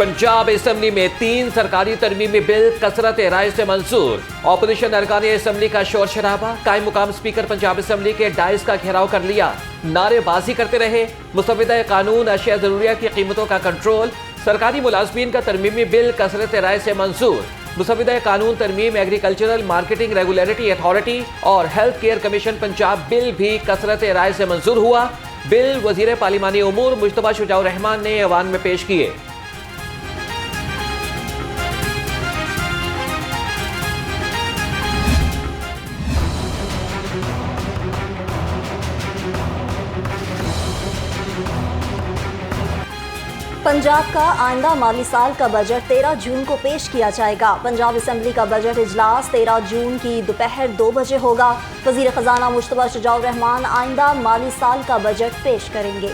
Punjab assembly में 3 सरकारी तरमीमी bill कसरत राय से मंजूर। ऑपोजिशन अरकान असेंबली का शोर शराबा, कायम मुकाम स्पीकर पंजाब असेंबली के डाइस का घेराव कर लिया, नारेबाजी करते रहे। मुसव्विदा कानून अशिया जरूरिया की कीमतों का कंट्रोल, सरकारी मुलाजमीन का तरमीमी बिल कसरत राय से मंजूर। मुसव्विदा कानून तरमीम एग्रीकल्चरल मार्केटिंग रेगुलेटरी अथॉरिटी और health care commission Punjab bill भी कसरत राय से मंजूर हुआ। बिल वजीर पार्लिमानी उमूर मुश्तबा शुजाउर रहमान ने ऐवान में पेश किए। पंजाब का आइंदा माली साल का बजट 13 जून को पेश किया जाएगा। पंजाब असेंबली का बजट इजलास 13 जून की दोपहर 2 बजे होगा। वजीर खजाना मुश्तबा शुजाउर रहमान आइंदा माली साल का बजट पेश करेंगे।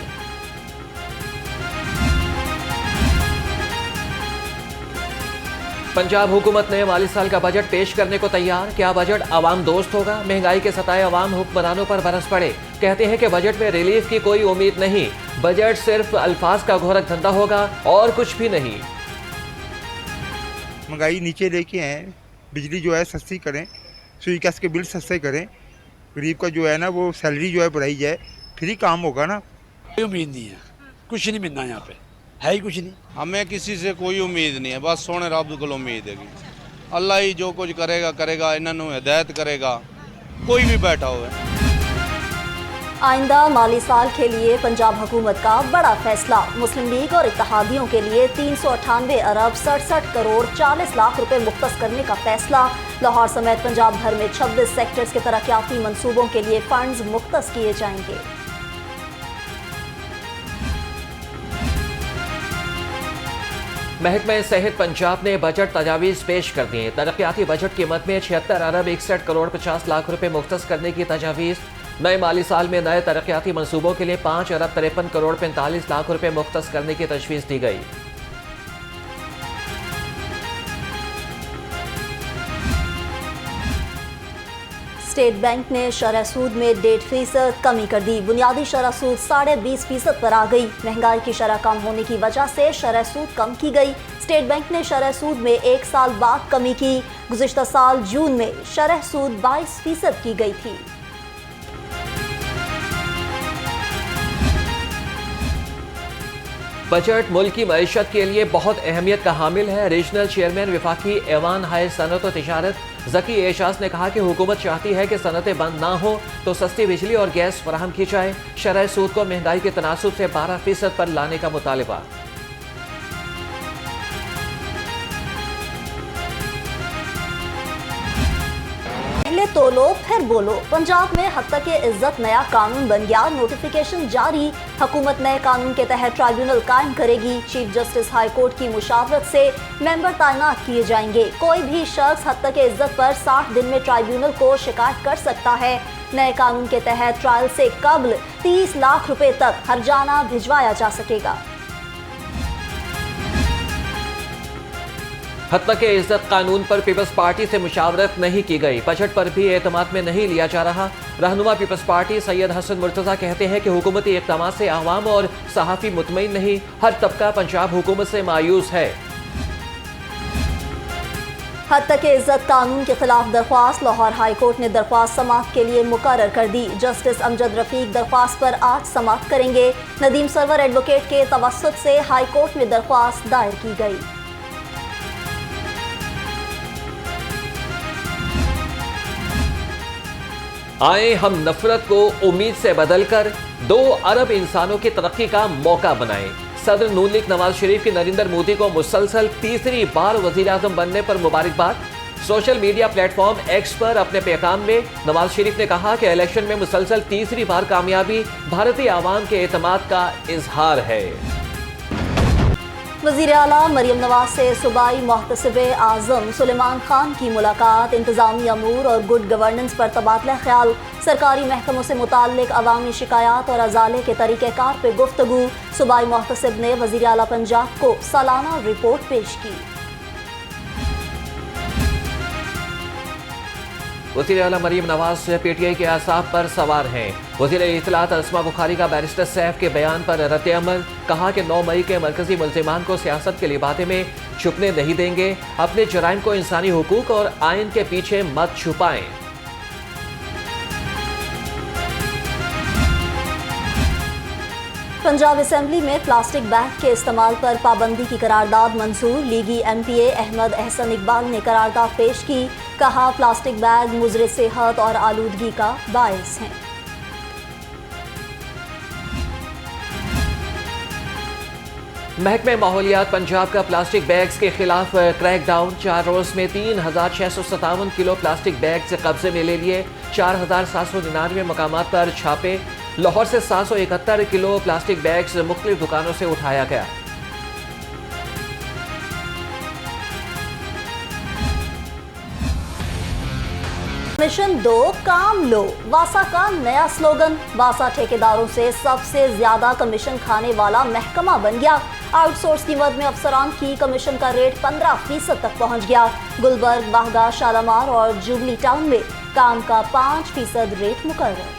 पंजाब हुकूमत ने माली साल का बजट पेश करने को तैयार। क्या बजट अवाम दोस्त होगा? महंगाई के सताए अवाम हुक्मरानों पर बरस पड़े। कहते हैं कि बजट में रिलीफ की कोई उम्मीद नहीं, बजट सिर्फ अल्फाज का घोरक धंधा होगा और कुछ भी नहीं। महंगाई नीचे लेके आए, बिजली जो है सस्ती करें, सुई गैस के बिल सस्ते करें, गरीब का जो है ना वो सैलरी जो है बढ़ाई जाए, फिर ही काम होगा ना। कोई उम्मीद नहीं है, कुछ नहीं मिलना यहाँ पे, है ही कुछ नहीं। हमें किसी से कोई उम्मीद नहीं है, बस सोने रब को उम्मीद है। अल्लाह ही जो कुछ करेगा करेगा, इन्होंने हिदायत करेगा, कोई भी बैठा हुआ है। आइंदा माली साल के लिए पंजाब हुकूमत का बड़ा फैसला। मुस्लिम लीग और इत्तेहादियों के लिए 398 अरब 67 करोड़ 40 लाख रुपए मुख्तस करने का फैसला। लाहौर समेत पंजाब भर में 26 सेक्टर्स के तरक्याती मंसूबों के लिए फंड्स मुख्तस किए जाएंगे। महकमा सेहत पंजाब ने बजट तजावीज़ पेश कर दिए। तरक्याती बजट कीमत में 76 अरब 61 करोड़ 50 लाख रुपए मुख्तस करने की तजावीज़। नए माली साल में नए तरक्याती मंसूबों के लिए 5 अरब 53 करोड़ 45 लाख रुपए मुख्तस करने की तजवीज़ दी गई। स्टेट बैंक ने शरह सूद में 1.5% कमी कर दी। बुनियादी शरह सूद 20.5% पर आ गई। महंगाई की शरह कम होने की वजह से शरह सूद कम की गई। स्टेट बैंक ने शरह सूद में 1 साल बाद कमी की। गुज़िश्ता साल जून में शरह सूद 22% की गई थी। बजट मुल्क की मईशत के लिए बहुत अहमियत का हामिल है। रीजनल चेयरमैन विफाकी ऐवान हाय सनत और तिजारत ज़की एजाज ने कहा कि हुकूमत चाहती है कि सनतें बंद ना हो तो सस्ती बिजली और गैस फराहम की जाए। शरह सूद को महंगाई के तनासुब से 12% पर लाने का मुतालबा। पहले तोलो फिर बोलो। पंजाब में हद तक इज्जत नया कानून बन गया। नोटिफिकेशन जारी। हुकूमत नए कानून के तहत ट्राइब्यूनल कायम करेगी। चीफ जस्टिस हाई कोर्ट की मुशावरत से मेंबर तैनात किए जाएंगे। कोई भी शख्स हद तक इज्जत पर 60 दिन में ट्राइब्यूनल को शिकायत कर सकता है। नए कानून के तहत ट्रायल से कबल 30 लाख रुपए तक हर्जाना भिजवाया जा सकेगा। हद तक इज्जत कानून पर पीपल्स पार्टी से मुशावरत नहीं की गई। बजट पर भी एतमाद में नहीं लिया जा रहा। रहनुमा पीपल्स पार्टी सैयद हसन मुर्तज़ा कहते हैं कि हुकूमती इक़दामात से अवाम और सहाफ़ी मुतमईन नहीं। हर तबका पंजाब हुकूमत से मायूस है। हद तक इज्जत कानून के खिलाफ दरख्वास्त। लाहौर हाई कोर्ट ने दरख्वास्त समाअत के लिए मुकर्रर कर दी। जस्टिस अमजद रफीक दरख्वास्त पर आज समाअत करेंगे। नदीम सरवर एडवोकेट के तवस्सुत से हाई कोर्ट में दरख्वास्त दायर की गई। आए हम नफरत को उम्मीद से बदलकर 2 अरब इंसानों की तरक्की का मौका बनाएं। सदर नून लीग नवाज शरीफ की नरेंद्र मोदी को मुसलसल तीसरी बार वजीर आजम बनने पर मुबारकबाद। सोशल मीडिया प्लेटफॉर्म एक्स पर अपने पैगाम में नवाज शरीफ ने कहा कि इलेक्शन में मुसलसल तीसरी बार कामयाबी भारतीय आवाम के एतमाद का इजहार है। वज़ीर आला मरियम नवाज से सूबाई मुहतसिब आज़म सुलेमान खान की मुलाकात। इंतज़ामी अमूर और गुड गवर्नेंस पर तबादला ख्याल। सरकारी महकमों से मुताल्लिक अवामी शिकायत और अजाले के तरीक़ेकार पर गुफ्तगू। सूबाई मुहतसिब ने वज़ीर आला पंजाब को सालाना रिपोर्ट पेश की। वज़ीर आला मरीम नवाज PTI के आसाफ पर सवार हैं। वज़ीर इत्तलात अस्मा बुखारी का बैरिस्टर सैफ के बयान पर रद्द-ए-अमल, कहा कि 9 मई के मरकजी मुल्ज़िमान को सियासत के लिबादे में छुपने नहीं देंगे। अपने जराइम को इंसानी हुकूक और आइन के पीछे मत छुपाएं। पंजाब असेंबली में प्लास्टिक बैग के इस्तेमाल पर पाबंदी की करारदाद मंजूर। लीगी MPA अहमद अहसन इकबाल ने करारदाद पेश की, कहा प्लास्टिक बैग मुज़र सेहत और आलूदगी का बायस हैं। महकमे माहौलियात पंजाब का प्लास्टिक बैग्स के खिलाफ क्रैकडाउन। 4 रोज में 3657 किलो प्लास्टिक बैग्स कब्जे में ले लिए। 4799 मकामात पर छापे। लाहौर से 771 किलो प्लास्टिक बैग्स मुख्तलिफ दुकानों से उठाया गया। मिशन 2 काम लो, वासा का नया स्लोगन। वासा ठेकेदारों से सबसे ज्यादा कमीशन खाने वाला महकमा बन गया। आउटसोर्स की मद में अफसरान की कमीशन का रेट 15% तक पहुंच गया। गुलबर्ग, बाहगा, शालामार और जुबली टाउन में काम का 5% रेट मुकर्रर।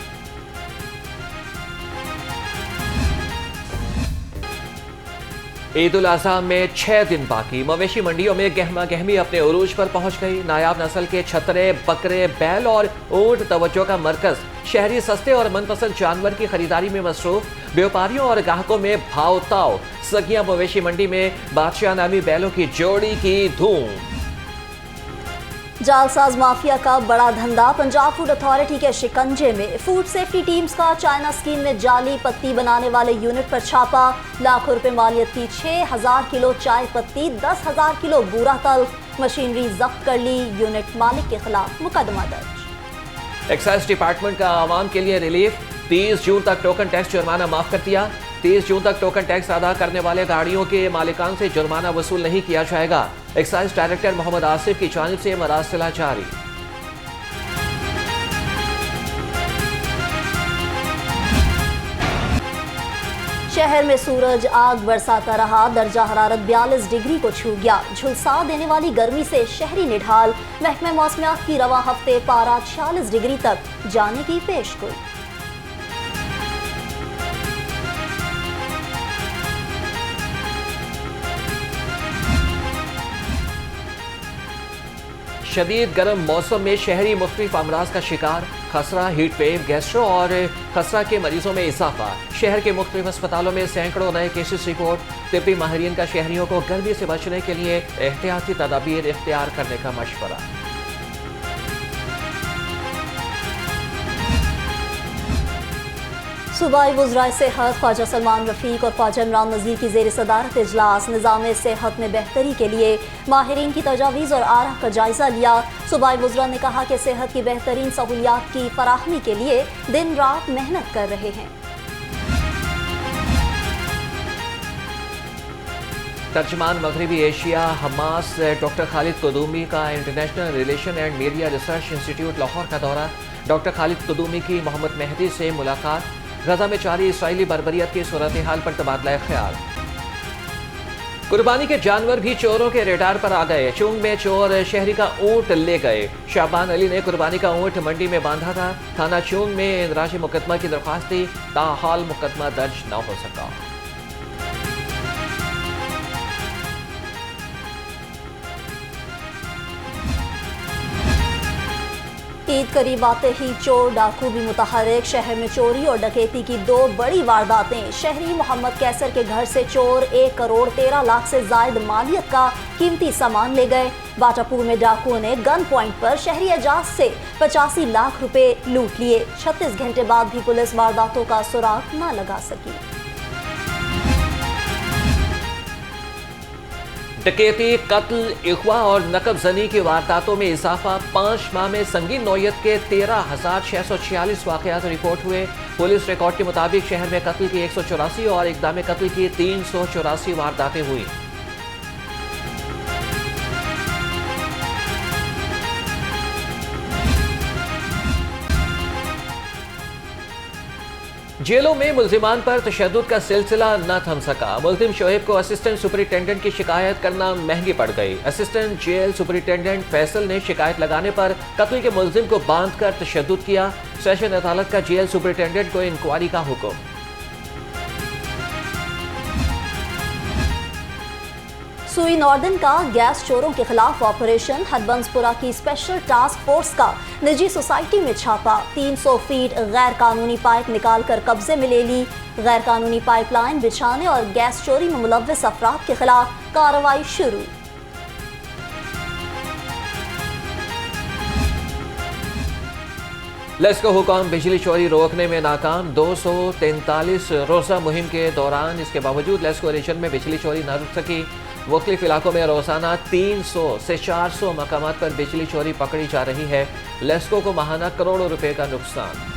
ईद उल अज़हा में 6 दिन बाकी। मवेशी मंडियों में गहमा गहमी अपने उरूज पर पहुंच गई। नायाब नस्ल के छतरे, बकरे, बैल और ऊंट तवज्जो का मरकज। शहरी सस्ते और मनपसंद जानवर की खरीदारी में मसरूफ। व्यापारियों और ग्राहकों में भाव ताव। सगिया मवेशी मंडी में बादशाह नामी बैलों की जोड़ी की धूम। जालसाज माफिया का बड़ा धंधा पंजाब फूड अथॉरिटी के शिकंजे में। फूड सेफ्टी टीम्स का चाइना स्कीम में जाली पत्ती बनाने वाले यूनिट पर छापा। लाखों रुपए मालियत की 6000 किलो चाय पत्ती, 10,000 किलो बूरा तल्ख। मशीनरी जब्त कर ली। यूनिट मालिक के खिलाफ मुकदमा दर्ज। एक्साइज डिपार्टमेंट का आवाम के लिए रिलीफ। 30 जून तक टोकन टैक्स जुर्माना माफ कर दिया। 30 जून तक टोकन टैक्स अदा करने वाले गाड़ियों के मालिकान से जुर्माना वसूल नहीं किया जाएगा। एक्साइज डायरेक्टर मोहम्मद आसिफ की जानिब से मरासिला जारी। शहर में सूरज आग बरसाता रहा। दर्जा हरारत 42 डिग्री को छू गया। झुलसा देने वाली गर्मी से शहरी निढाल। महकमे मौसमियात की रवा हफ्ते पारा 46 डिग्री तक जाने की पेशगोई। शदीद गर्म मौसम में शहरी मुख्तलिफ अमराज का शिकार। खसरा, हीट वेव, गैस्ट्रो और खसरा के मरीजों में इजाफा। शहर के मुख्तलिफ अस्पतालों में सैकड़ों नए केसेस रिपोर्ट। तिब्बी माहिरीन का शहरियों को गर्मी से बचने के लिए एहतियाती तदाबीर इख्तियार करने का मशवरा। सूबाई वज़राए सेहत ख्वाजा सलमान रफ़ीक और ख्वाजा इमरान नज़ीर की ज़ेर सदारत इजलास। निज़ाम सेहत में बेहतरी के लिए माहिरीन की तजावीज़ और आरा का जायज़ा लिया। सूबाई वज़रा ने कहा कि सेहत की बेहतरीन सहूलियात की फराहमी के लिए दिन रात मेहनत कर रहे हैं। तर्जमान मगरबी एशिया हमास डॉक्टर खालिद कुदूमी का international relation and media research institute Lahore का दौरा। डॉक्टर खालिद कुदूमी की मोहम्मद मेहदी से मुलाकात। गजा में जारी इसराइली बर्बरियत की सूरत हाल पर तबादला ख्याल। कुर्बानी के जानवर भी चोरों के रेडार पर आ गए। चुंग में चोर शहरी का ऊंट ले गए। शाबान अली ने कुर्बानी का ऊंट मंडी में बांधा था। थाना चुंग में इंदराजी मुकदमा की दरख्वास्त थी, ताहाल मुकदमा दर्ज न हो सका। ईद करीब आते ही चोर डाकू भी मुतहर्रिक। शहर में चोरी और डकैती की 2 बड़ी वारदातें। शहरी मोहम्मद कैसर के घर से चोर 1 करोड़ 13 लाख से जायद मालियत का कीमती सामान ले गए। बाटापुर में डाकुओं ने गन पॉइंट पर शहरी एजाज से 85 लाख रुपए लूट लिए। 36 घंटे बाद भी पुलिस वारदातों का सुराग न लगा सकी। डकैती, कत्ल, इख्वा और नकब जनी की वारदातों में इजाफा। 5 माह में संगीन नौयत के 13,646 वाकयात रिपोर्ट हुए। पुलिस रिकॉर्ड के मुताबिक शहर में कत्ल की 184 और इक़दाम कत्ल की 384 वारदातें हुई। जेलों में मुल्जिमान पर तशद्दुद का सिलसिला न थम सका। मुल्जिम शोएब को असिस्टेंट सुपरिटेंडेंट की शिकायत करना महंगी पड़ गई। असिस्टेंट जेल सुपरिटेंडेंट फैसल ने शिकायत लगाने पर कत्ल के मुल्जिम को बांधकर तशद्दुद किया। सेशन अदालत का जेल सुपरिटेंडेंट को इंक्वायरी का हुक्म। सुई नॉर्दन का गैस चोरों के खिलाफ ऑपरेशन। हरबंसपुरा की स्पेशल टास्क फोर्स का निजी सोसाइटी में छापा। 300 फीट गैर कानूनी पाइप निकालकर कब्जे में ले ली। गैर कानूनी पाइपलाइन बिछाने और गैस चोरी में मुलव्विस अफराद के खिलाफ कार्रवाई शुरू। लेस्को हुकाम बिजली चोरी रोकने में नाकाम। 243 रोजा मुहिम के दौरान इसके बावजूद लेस्को रीजन में बिजली चोरी न रुक सकी। मुख्तलिफ इलाकों में रोजाना 300 से 400 मकामात पर बिजली चोरी पकड़ी जा रही है। लेस्को को माहाना करोड़ों रुपए का नुकसान।